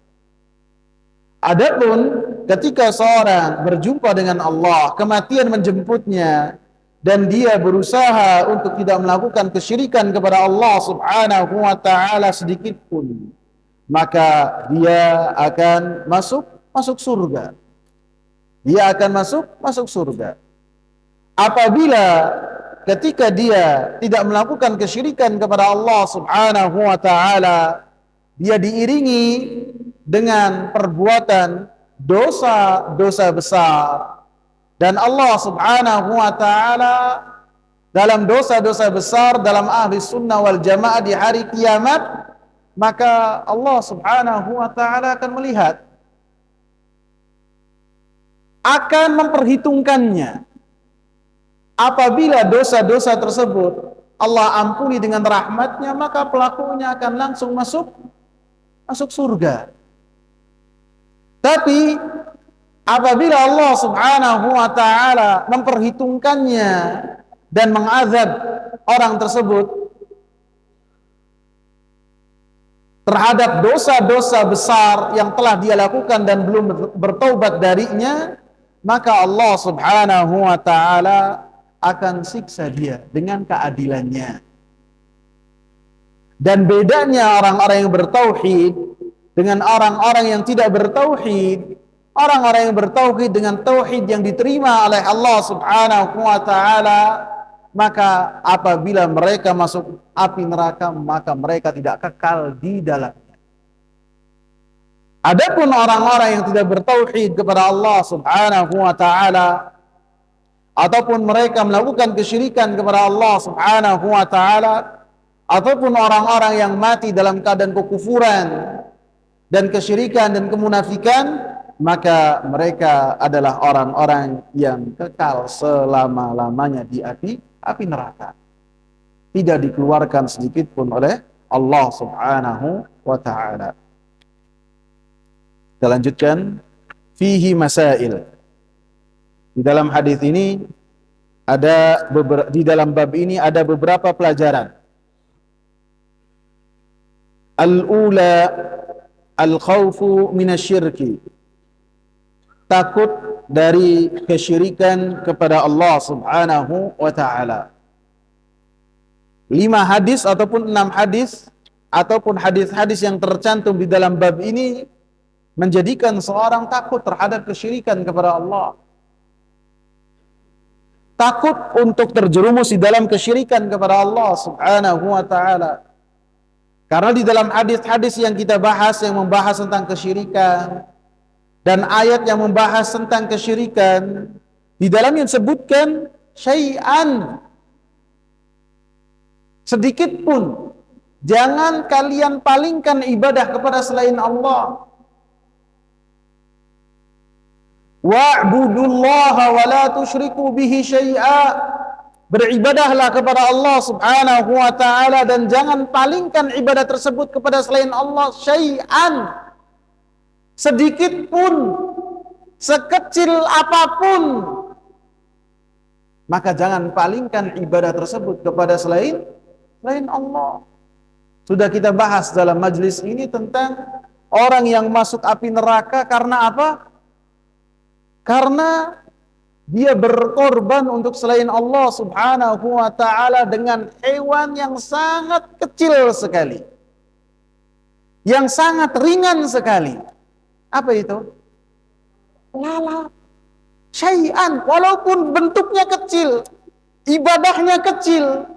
Adapun ketika seorang berjumpa dengan Allah, kematian menjemputnya, dan dia berusaha untuk tidak melakukan kesyirikan kepada Allah Subhanahu wa taala sedikit pun, maka dia akan masuk surga. Dia akan masuk surga. Apabila ketika dia tidak melakukan kesyirikan kepada Allah Subhanahu wa taala, dia diiringi dengan perbuatan dosa-dosa besar, dan Allah Subhanahu wa taala dalam dosa-dosa besar dalam ahli sunnah wal jamaah di hari kiamat, maka Allah Subhanahu wa taala akan melihat, akan memperhitungkannya. Apabila dosa-dosa tersebut Allah ampuni dengan rahmatnya, maka pelakunya akan langsung masuk surga. Tapi apabila Allah Subhanahu wa taala memperhitungkannya dan mengazab orang tersebut terhadap dosa-dosa besar yang telah dia lakukan dan belum bertaubat darinya, maka Allah Subhanahu wa taala akan siksa dia dengan keadilannya. Dan bedanya orang-orang yang bertauhid dengan orang-orang yang tidak bertauhid, orang-orang yang bertauhid dengan tauhid yang diterima oleh Allah Subhanahu wa taala, maka apabila mereka masuk api neraka, maka mereka tidak kekal di dalamnya. Adapun orang-orang yang tidak bertauhid kepada Allah Subhanahu wa taala, ataupun mereka melakukan kesyirikan kepada Allah Subhanahu wa taala, ataupun orang-orang yang mati dalam keadaan kekufuran dan kesyirikan dan kemunafikan, maka mereka adalah orang-orang yang kekal selama-lamanya di api neraka. Tidak dikeluarkan sedikit pun oleh Allah Subhanahu wa taala. Kita lanjutkan. Fihi masail. Di dalam hadis ini di dalam bab ini ada beberapa pelajaran. Al-ula al-khawfu minasyirki, takut dari kesyirikan kepada Allah Subhanahu wa taala. 5 hadis ataupun 6 hadis ataupun hadis-hadis yang tercantum di dalam bab ini menjadikan seorang takut terhadap kesyirikan kepada Allah. Takut untuk terjerumus di dalam kesyirikan kepada Allah Subhanahu wa taala. Karena di dalam hadis-hadis yang kita bahas yang membahas tentang kesyirikan dan ayat yang membahas tentang kesyirikan, di dalamnya disebutkan syai'an, sedikit pun jangan kalian palingkan ibadah kepada selain Allah. Wa'budullaha wa la tusyriku bihi syai'a. Beribadahlah kepada Allah Subhanahu wa taala dan jangan palingkan ibadah tersebut kepada selain Allah syai'an, sedikit pun, sekecil apapun. Maka jangan palingkan ibadah tersebut kepada selain Allah. Sudah kita bahas dalam majlis ini tentang orang yang masuk api neraka karena apa? Karena dia berkorban untuk selain Allah Subhanahu wa taala dengan hewan yang sangat kecil sekali, yang sangat ringan sekali. Apa itu? Lalat. Syai'an, walaupun bentuknya kecil, ibadahnya kecil,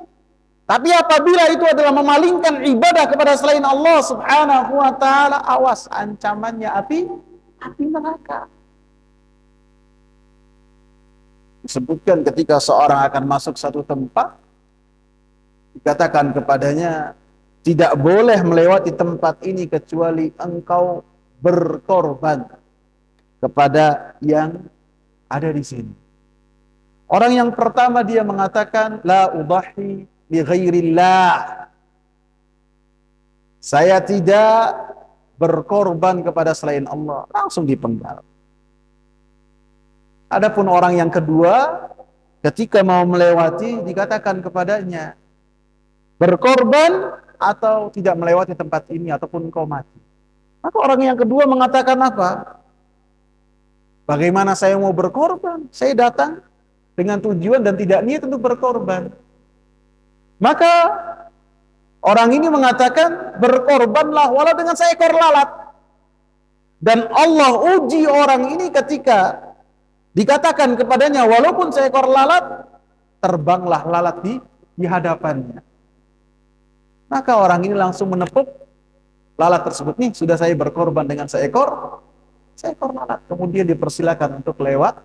tapi apabila itu adalah memalingkan ibadah kepada selain Allah Subhanahu wa taala, awas, ancamannya api neraka. Disebutkan ketika seorang akan masuk satu tempat, dikatakan kepadanya, tidak boleh melewati tempat ini kecuali engkau berkorban kepada yang ada di sini. Orang yang pertama dia mengatakan, la udahi li ghairillah. Saya tidak berkorban kepada selain Allah. Langsung dipenggal. Adapun orang yang kedua, ketika mau melewati, dikatakan kepadanya, berkorban atau tidak melewati tempat ini, ataupun kau mati. Maka orang yang kedua mengatakan apa? Bagaimana saya mau berkorban? Saya datang dengan tujuan dan tidak niat untuk berkorban. Maka orang ini mengatakan, berkorbanlah walau dengan seekor lalat. Dan Allah uji orang ini ketika dikatakan kepadanya, walaupun seekor lalat, terbanglah lalat di hadapannya. Maka orang ini langsung menepuk lalat tersebut. Nih, sudah saya berkorban dengan seekor lalat. Kemudian dipersilakan untuk lewat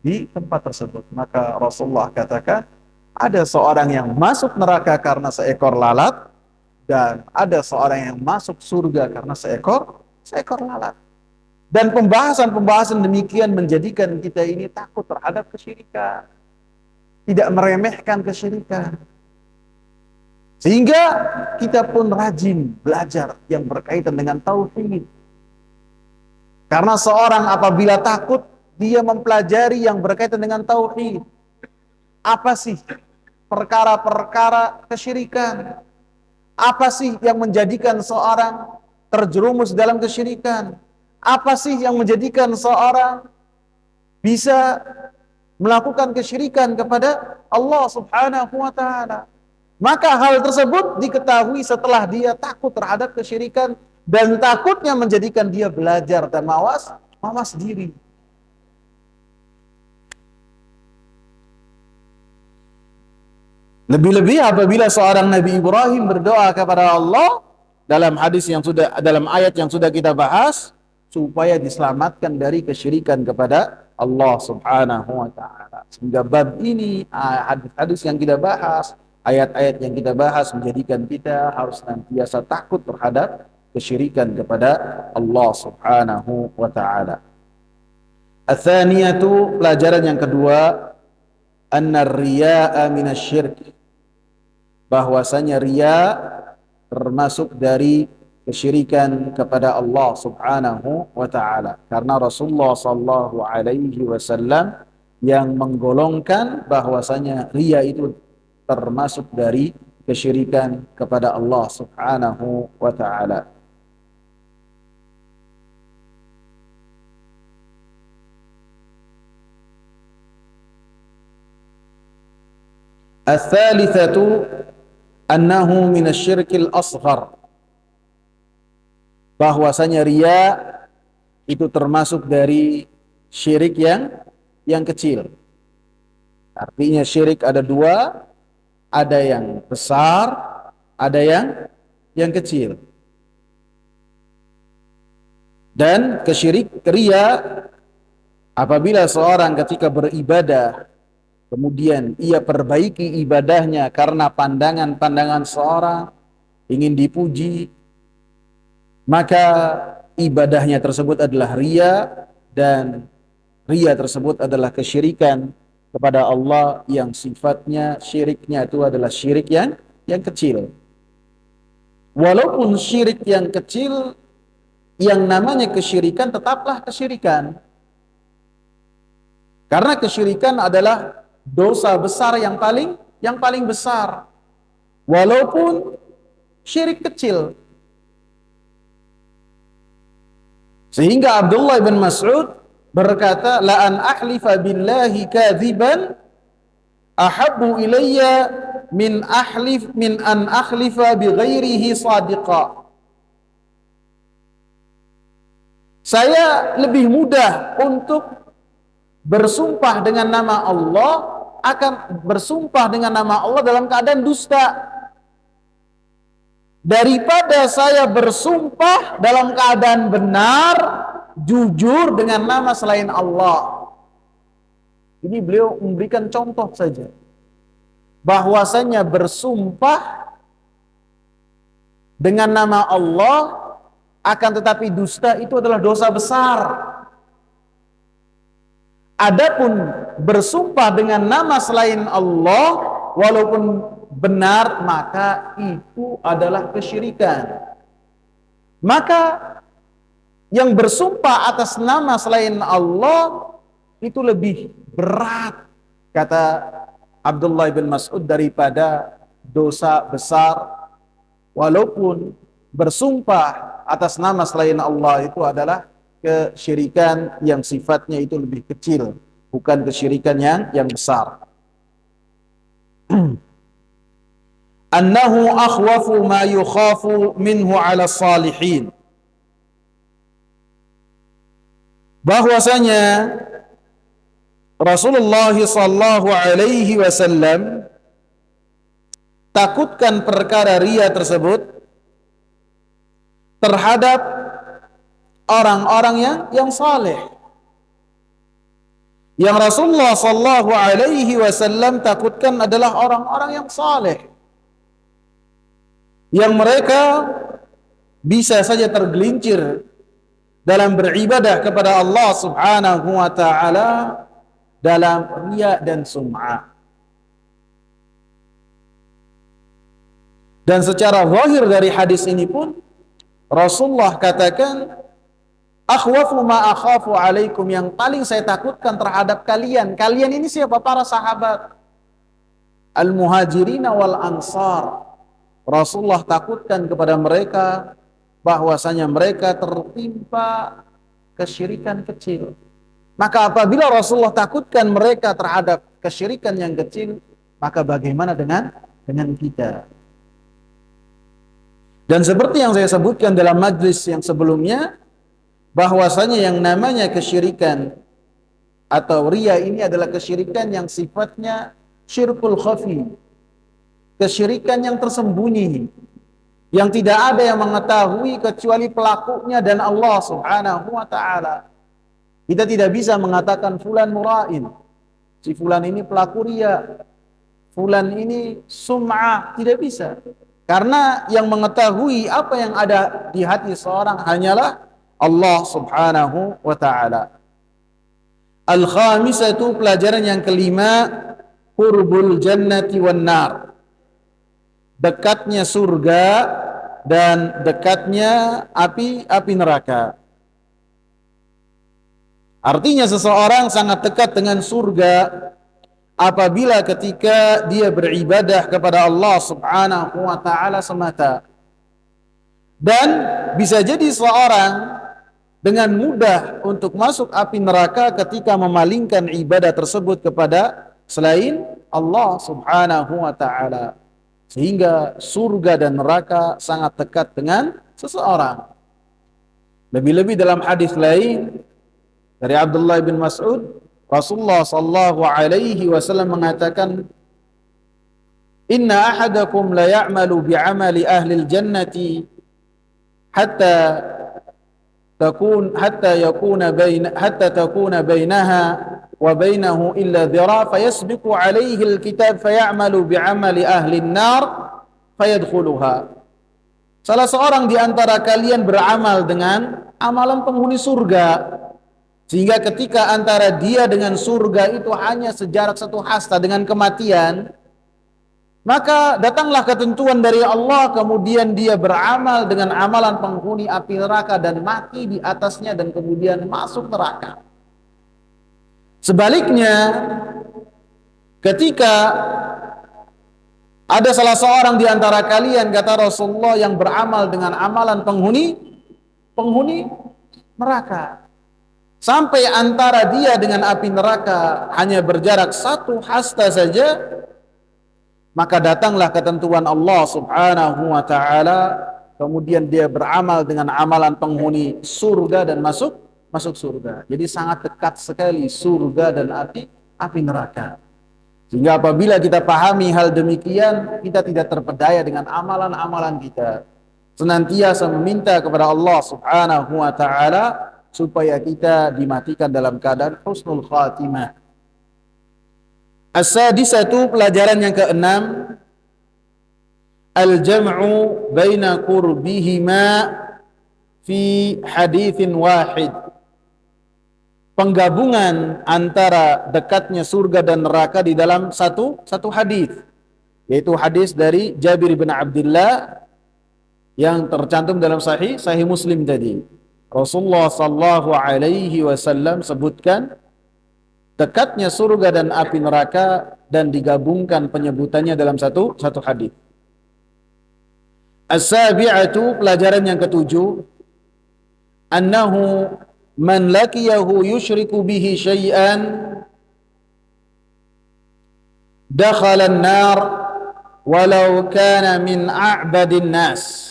di tempat tersebut. Maka Rasulullah katakan, ada seorang yang masuk neraka karena seekor lalat, dan ada seorang yang masuk surga karena seekor lalat. Dan pembahasan-pembahasan demikian menjadikan kita ini takut terhadap kesyirikan, tidak meremehkan kesyirikan, sehingga kita pun rajin belajar yang berkaitan dengan tauhid. Karena seorang apabila takut, dia mempelajari yang berkaitan dengan tauhid. Apa sih perkara-perkara kesyirikan? Apa sih yang menjadikan seorang terjerumus dalam kesyirikan? Apa sih yang menjadikan seorang bisa melakukan kesyirikan kepada Allah Subhanahu wa taala? Maka hal tersebut diketahui setelah dia takut terhadap kesyirikan, dan takutnya menjadikan dia belajar dan mawas diri. Lebih-lebih apabila seorang Nabi Ibrahim berdoa kepada Allah dalam ayat yang sudah kita bahas, supaya diselamatkan dari kesyirikan kepada Allah Subhanahu wa taala. Sehingga bab ini, hadis-hadis yang kita bahas, ayat-ayat yang kita bahas menjadikan kita harus senantiasa takut terhadap kesyirikan kepada Allah Subhanahu wa taala. Ats-tsaniyatu, pelajaran yang kedua, anna riya'a minasyirk, bahwasanya riya termasuk dari kesyirikan kepada Allah Subhanahu wa taala. Karena Rasulullah sallallahu alaihi wasallam yang menggolongkan bahwasanya riya itu termasuk dari kesyirikan kepada Allah Subhanahu wa taala. Ats-tsalitsatu annahu minasyirkil asghar, bahwasanya riya itu termasuk dari syirik yang kecil. Artinya syirik ada dua, ada yang besar, ada yang kecil. Dan riya, apabila seorang ketika beribadah kemudian ia perbaiki ibadahnya karena pandangan-pandangan seorang, ingin dipuji, maka ibadahnya tersebut adalah riya, dan Ria tersebut adalah kesyirikan kepada Allah yang sifatnya syiriknya itu adalah syirik yang kecil. Walaupun syirik yang kecil, yang namanya kesyirikan tetaplah kesyirikan. Karena kesyirikan adalah dosa besar yang paling besar. Walaupun syirik kecil. Sehingga Abdullah bin Mas'ud berkata, la an ahlifa billahi kadhiban ahabbu ilayya min an ahlifa bi ghairihi sadiqa. Saya lebih mudah untuk bersumpah dengan nama Allah, akan bersumpah dengan nama Allah dalam keadaan dusta, daripada saya bersumpah dalam keadaan benar, jujur dengan nama selain Allah. Ini beliau memberikan contoh saja, bahwasanya bersumpah dengan nama Allah akan tetapi dusta itu adalah dosa besar. Adapun bersumpah dengan nama selain Allah walaupun benar, maka itu adalah kesyirikan. Maka yang bersumpah atas nama selain Allah itu lebih berat, kata Abdullah bin Mas'ud, daripada dosa besar. Walaupun bersumpah atas nama selain Allah itu adalah kesyirikan yang sifatnya itu lebih kecil, bukan kesyirikan yang besar. Annahu akhwafu ma yukhafu minhu ala salihin. Bahwasanya Rasulullah sallallahu alaihi wasallam takutkan perkara riya tersebut terhadap orang-orang yang saleh. Yang Rasulullah sallallahu alaihi wasallam takutkan adalah orang-orang yang saleh, yang mereka bisa saja tergelincir dalam beribadah kepada Allah subhanahu wa ta'ala dalam riya dan sum'ah. Dan secara zahir dari hadis ini pun Rasulullah katakan, akhwafu ma akhafu alaikum, yang paling saya takutkan terhadap kalian. Kalian ini siapa? Para sahabat al-muhajirin wal ansar. Rasulullah takutkan kepada mereka bahwasanya mereka tertimpa kesyirikan kecil. Maka apabila Rasulullah takutkan mereka terhadap kesyirikan yang kecil, maka bagaimana dengan kita? Dan seperti yang saya sebutkan dalam majlis yang sebelumnya, bahwasanya yang namanya kesyirikan atau riya ini adalah kesyirikan yang sifatnya syirkul khafi, kesyirikan yang tersembunyi, yang tidak ada yang mengetahui kecuali pelakunya dan Allah subhanahu wa ta'ala. Kita tidak bisa mengatakan fulan mura'in, si fulan ini pelaku riya, fulan ini sum'ah, tidak bisa. Karena yang mengetahui apa yang ada di hati seorang hanyalah Allah subhanahu wa ta'ala. Al-khamisatu, pelajaran yang kelima, qurbul jannati wan nar, dekatnya surga dan dekatnya api neraka. Artinya seseorang sangat dekat dengan surga apabila ketika dia beribadah kepada Allah subhanahu wa ta'ala semata. Dan bisa jadi seorang dengan mudah untuk masuk api neraka ketika memalingkan ibadah tersebut kepada selain Allah subhanahu wa ta'ala. Sehingga surga dan neraka sangat dekat dengan seseorang. Lebih-lebih dalam hadis lain dari Abdullah bin Mas'ud, Rasulullah sallallahu alaihi wasallam mengatakan, "Inna ahadakum la ya'malu bi'amali ahli al-jannati hatta takuna bainaha wa bainahu illa dhira fayasbiqu alaihi al-kitab fayamalu bi'amali ahli an-nar fayadkhuluha." Salah seorang di antara kalian beramal dengan amalan penghuni surga Sehingga ketika antara dia dengan surga itu hanya sejarak satu hasta dengan kematian, maka datanglah ketentuan dari Allah, kemudian dia beramal dengan amalan penghuni api neraka dan mati di atasnya dan kemudian masuk neraka. Sebaliknya, ketika ada salah seorang di antara kalian, kata Rasulullah, yang beramal dengan amalan penghuni neraka, sampai antara dia dengan api neraka hanya berjarak satu hasta saja, maka datanglah ketentuan Allah Subhanahu wa ta'ala, kemudian dia beramal dengan amalan penghuni surga dan masuk surga. Jadi sangat dekat sekali surga dan api neraka. Sehingga apabila kita pahami hal demikian, kita tidak terpedaya dengan amalan-amalan kita. Senantiasa meminta kepada Allah Subhanahu wa ta'ala supaya kita dimatikan dalam keadaan husnul khatimah. As-sadisatu, pelajaran yang keenam, al-jam'u baina qurbihima fi haditsin wahid. Penggabungan antara dekatnya surga dan neraka di dalam satu hadis, yaitu hadis dari Jabir bin Abdullah yang tercantum dalam sahih Muslim tadi. Rasulullah sallallahu alaihi wasallam sebutkan dekatnya surga dan api neraka dan digabungkan penyebutannya dalam satu hadis. As-sabi'atu, pelajaran yang ketujuh, annahu man laqiyahu yushriku bihi syai'an dakhala an-nar walau kana min a'badin nas.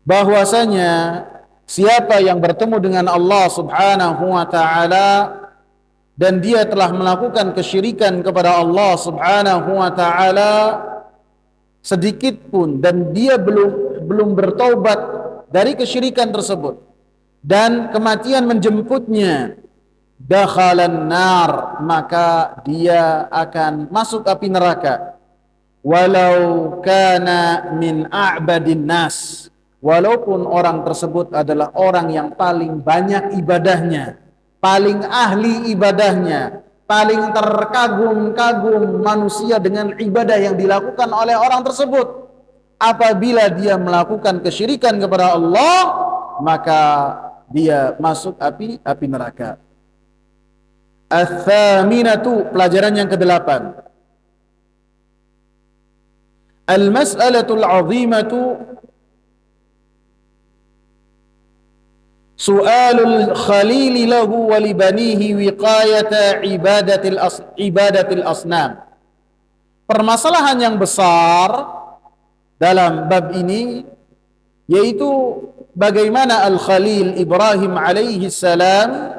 Bahwasanya siapa yang bertemu dengan Allah Subhanahu wa ta'ala dan dia telah melakukan kesyirikan kepada Allah Subhanahu wa ta'ala sedikit pun, dan dia belum bertaubat dari kesyirikan tersebut, dan kematian menjemputnya, dakhalan nar, maka dia akan masuk api neraka, walau kana min a'badin nas, walaupun orang tersebut adalah orang yang paling banyak ibadahnya, paling ahli ibadahnya, paling terkagum-kagum manusia dengan ibadah yang dilakukan oleh orang tersebut. Apabila dia melakukan kesyirikan kepada Allah, maka dia masuk api neraka. Ats-tsaminatu, pelajaran yang ke-8, al-mas'alatul 'azimatu su'alul khalili lahu wa li banihi wiqayata ibadatil asnam. Permasalahan yang besar dalam bab ini yaitu bagaimana Al-Khalil Ibrahim alaihi salam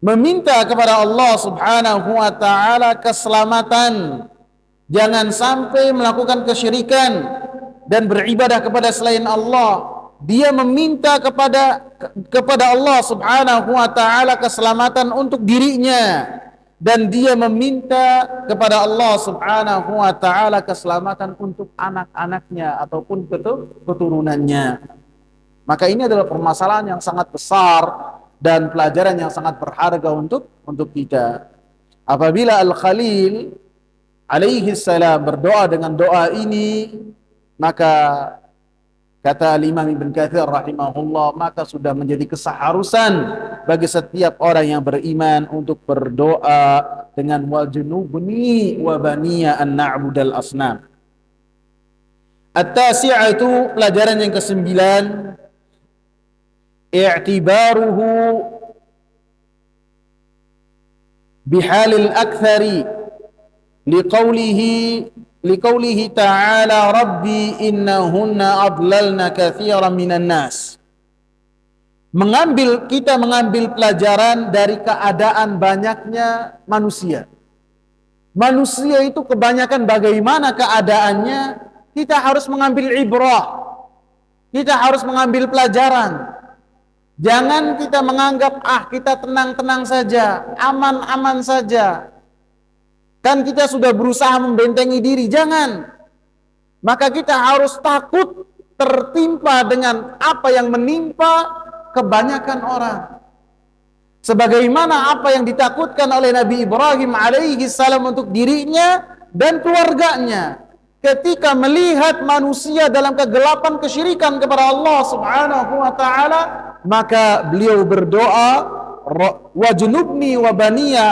meminta kepada Allah Subhanahu wa ta'ala keselamatan, jangan sampai melakukan kesyirikan dan beribadah kepada selain Allah. Dia meminta kepada Allah Subhanahu wa ta'ala keselamatan untuk dirinya, dan dia meminta kepada Allah Subhanahu wa ta'ala keselamatan untuk anak-anaknya ataupun keturunannya. Maka ini adalah permasalahan yang sangat besar dan pelajaran yang sangat berharga untuk kita. Apabila Al-Khalil alaihi salam berdoa dengan doa ini, maka kata Imam Ibn Katsir rahimahullah, maka sudah menjadi keseharusan bagi setiap orang yang beriman untuk berdoa dengan wajnubni wa baniya an na'budal asnam. At-tasi'atu, pelajaran yang ke-9, i'tibaruhu bihalil aktsari liqaulihi ta'ala rabbi innahunna adlalna katsiran minan nas. Kita mengambil pelajaran dari keadaan banyaknya manusia. Manusia itu kebanyakan bagaimana keadaannya, kita harus mengambil ibrah. Kita harus mengambil pelajaran. Jangan kita menganggap kita tenang-tenang saja, aman-aman saja. Kan kita sudah berusaha membentengi diri, jangan. Maka kita harus takut tertimpa dengan apa yang menimpa kebanyakan orang. Sebagaimana apa yang ditakutkan oleh Nabi Ibrahim alaihi salam untuk dirinya dan keluarganya ketika melihat manusia dalam kegelapan kesyirikan kepada Allah Subhanahu wa taala, maka beliau berdoa, wajnubni wa baniya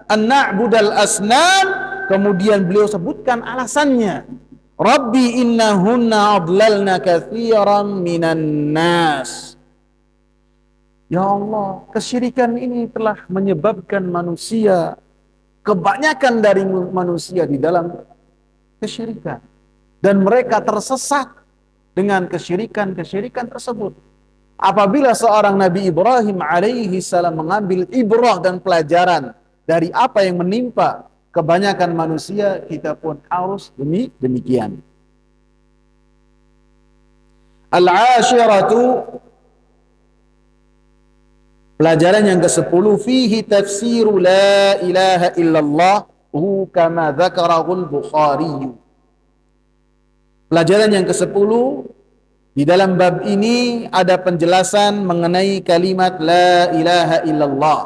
an na'budal asnam. Kemudian beliau sebutkan alasannya, Rabbi innahunna adlalna katsiran minan nas. Ya Allah, kesyirikan ini telah menyebabkan manusia, kebanyakan dari manusia di dalam kesyirikan. Dan mereka tersesat dengan kesyirikan-kesyirikan tersebut. Apabila seorang Nabi Ibrahim alaihi salam mengambil ibrah dan pelajaran dari apa yang menimpa kebanyakan manusia, kita pun harus demikian. Al-ashiratu, pelajaran yang ke-10, fihi tafsiru la ilaha illallah kama dzakarahul Bukhari. Pelajaran yang ke-10, di dalam bab ini ada penjelasan mengenai kalimat la ilaha illallah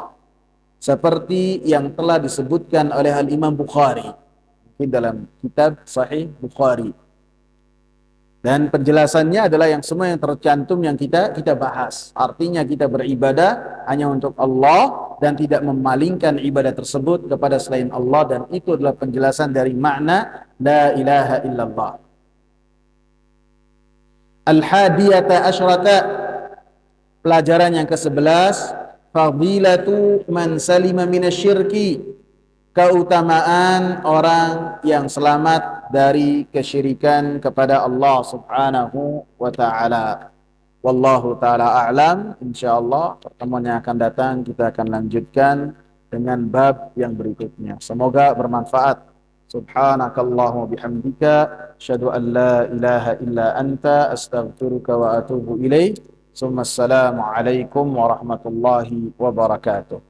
seperti yang telah disebutkan oleh Al-Imam Bukhari di dalam kitab Sahih Bukhari. Dan penjelasannya adalah yang semua yang tercantum yang kita bahas. Artinya kita beribadah hanya untuk Allah dan tidak memalingkan ibadah tersebut kepada selain Allah, dan itu adalah penjelasan dari makna la ilaha illallah. Al-hadiyata asyrata, pelajaran yang ke-11, fadilatu man salima minasyirki, keutamaan orang yang selamat dari kesyirikan kepada Allah Subhanahu wa taala. Wallahu taala a'lam. Insyaallah pertemuan yang akan datang kita akan lanjutkan dengan bab yang berikutnya. Semoga bermanfaat. Subhanakallahumma bihamdika asyhadu an la ilaha illa anta astaghfiruka wa atubu ilaik. Assalamu alaikum warahmatullahi wabarakatuh.